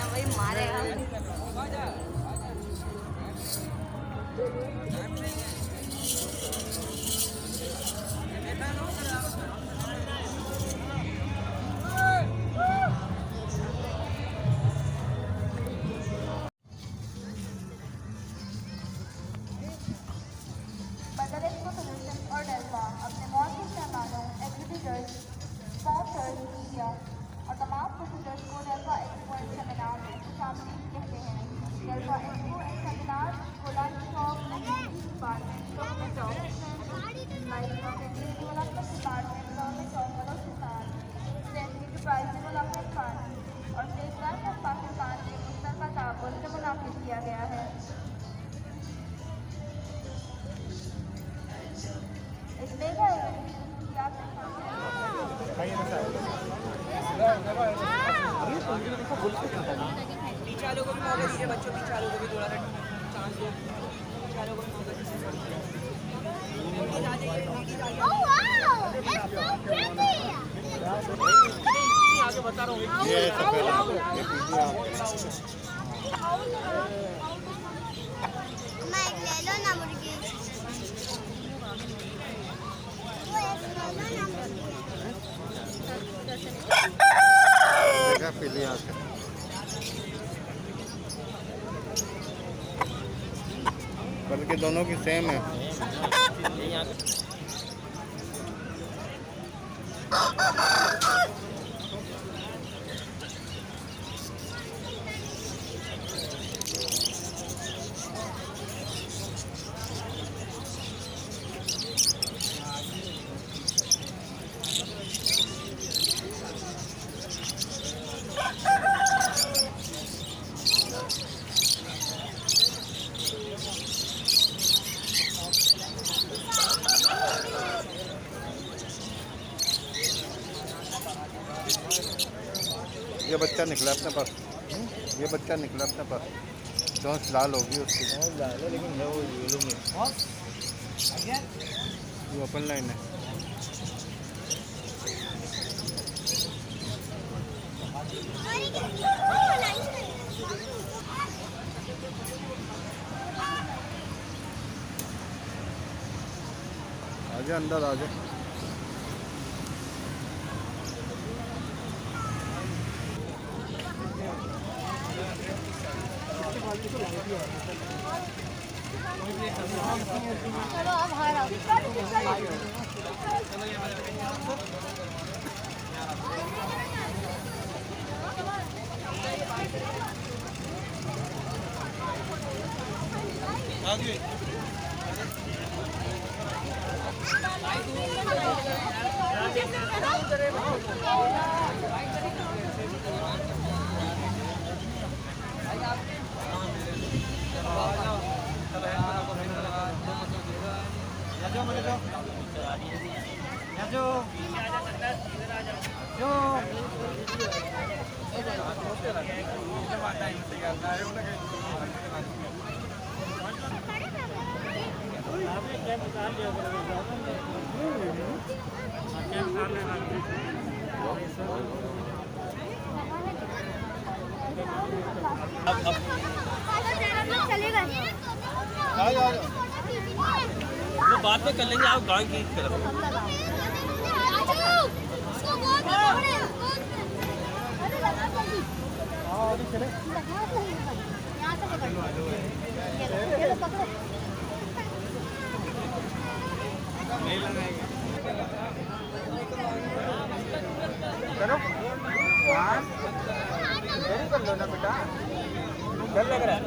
भाई मारेगा। और डेल्टा अपने मौजूद मेहमानों, एग्जीबिटर्स, स्पॉन्सर्स, मीडिया और तमाम विजिटर्स को डेल्टा एक्सपो एंड सेमिनार में खुशामदीद कहते हैं। डेल्टा एक्सपो एंड सेमिनार को lunch shop, department, government of development department, government of Balochistan, state enterprise development fund और स्टेट बैंक ऑफ पाकिस्तान के मुश्तरका ताउन से मुनाफिज किया गया है। इस मेगा पीछे वालों को भी मौका दीजिए, बच्चों पीछे वालों को भी थोड़ा सा चांस दो। पीछे वालों को भी मौका दीजिए। आगे बता रहा हूँ ले लो ना मुर्गी। बल्कि दोनों की सेम है। ये बच्चा निकला अपने पास, ये बच्चा निकला अपने पास। चोंच लाल होगी उसकी, लाल है लेकिन है वो येलो में। वो ओपन लाइन है। आजा अंदर आजा। चलो अब बाहर आओ। चलेगा वो बाद में कर लेंगे, आप गाँव की तरफ। कर लो ना बेटा, डर लग रहा है।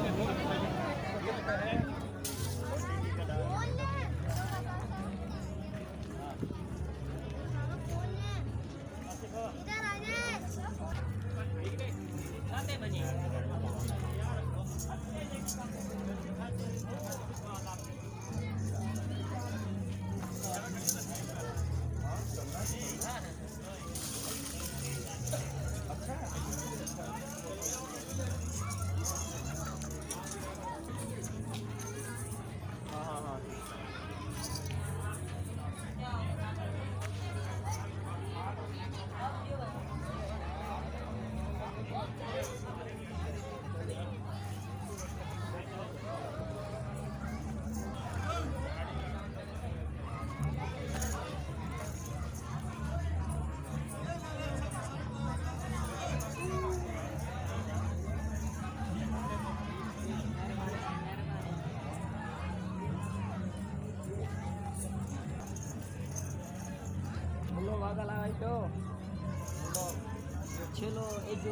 चलो एक जो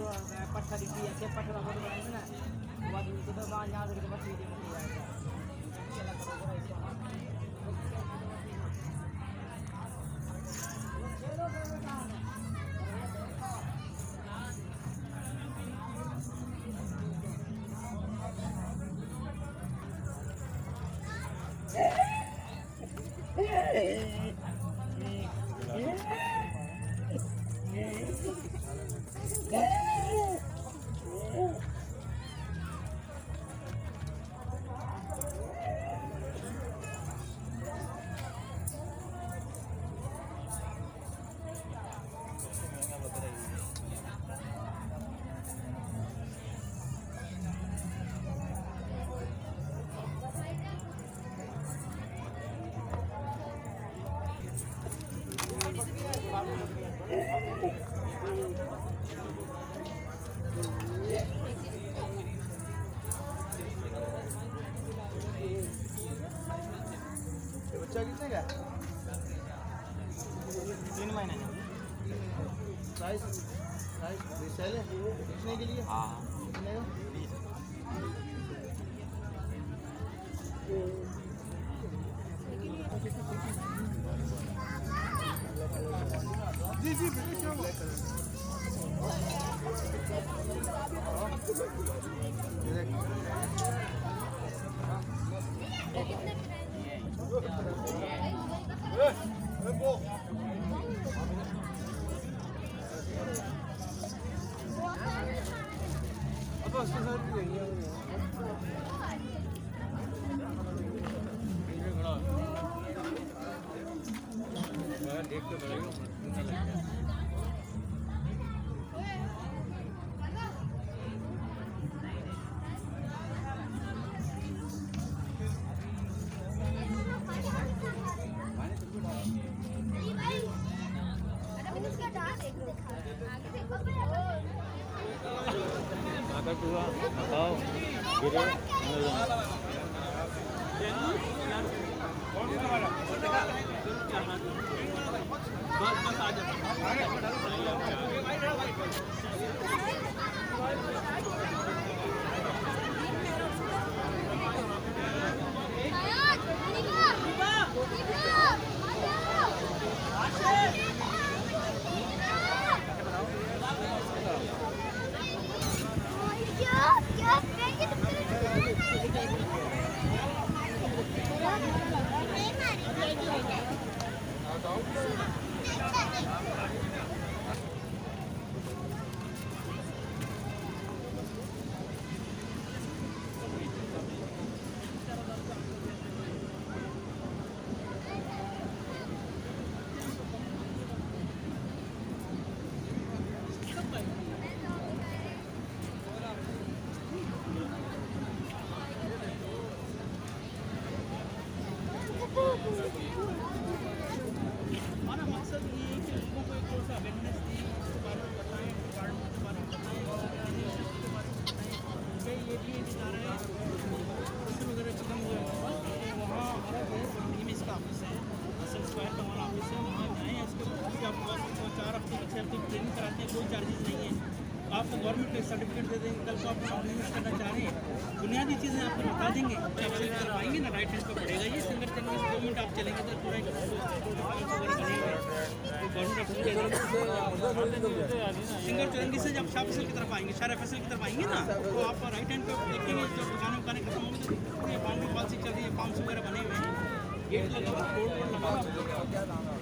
पत्थर की ऐसे पत्थर को बनाएंगे ना, वो बाद में तो वहाँ यहाँ से पत्थर की बच्चा कितने का? 3 महीने का। प्राइस सेल है बेचने के लिए? हाँ कितने का? जी जी देख के बताओ चार्जेस नहीं है। आपको गवर्नमेंट का सर्टिफिकेट दे देंगे, कल को आप बिजनेस करना चाह रहे हैं, बुनियादी चीज़ें आपको बता देंगे। जब से कर पाएंगे ना, राइट हैंड पे पड़ेगा ये सिंगर चैनल गवर्नमेंट। आप चलेंगे तो पूरा सिंगर चौरंगी से जब शाह फैसल की तरफ आएंगे, शाह फैसल की तरफ आएंगे ना, तो आप राइट हैंड पे देखेंगे जो दुकानें उकानें खत्म होंगी, तो बाउंड्री पॉलिसी चल रही है, फार्म्स वगैरह बने हुए हैं, गेट लगा हुआ, रोड लगा हुआ,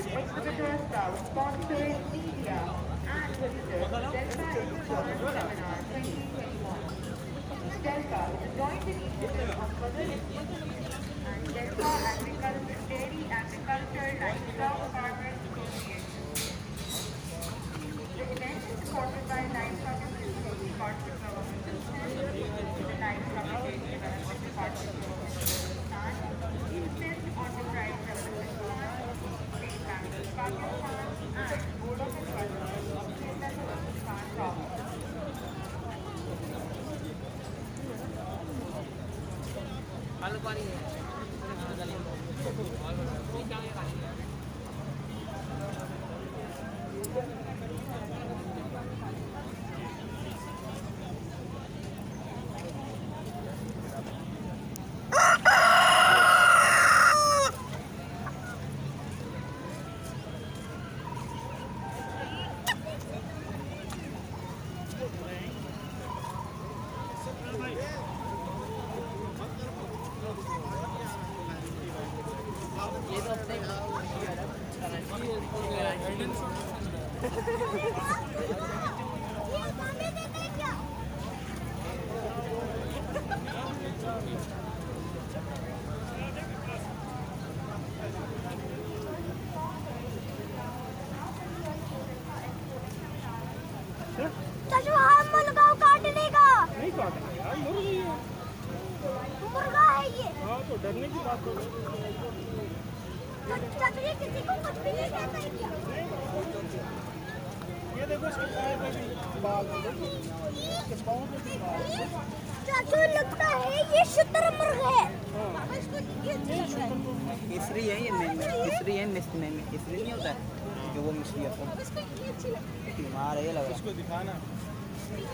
Exhibitors Proud sponsors media and visitors Delta Seminar 2021. Delta is a joint initiative of Mother and Delta Agriculture, Dairy Agriculture, Livestock Farmers Association. The event is supported by Livestock Association Department of Government Business, the Livestock Development Department of Pakistan, Eastern Enterprise Development Fund, State Bank of Pakistan, and Board of Advisors of Kerala Pakistan Province. काटने का नहीं काटेंगे यार, मुर्गी है। मुर्गा है ये। हाँ तो डरने की बात हो गई। चाचू किसी को कुछ भी नहीं कहता है क्या? ये देखो इसके पैर पे भी बाल हैं, इसके पाँव पे भी बाल हैं। चाचू लगता है ये शुतुरमुर्ग है। पापा इसको ये केसरी है, ये मेन में केसरी है, मिस्ट में केसरी नहीं होता है जो वो मछली है, इसको ये अच्छी लगती है। बीमार है ये लग रहा है। इसको दिखाना। Hey,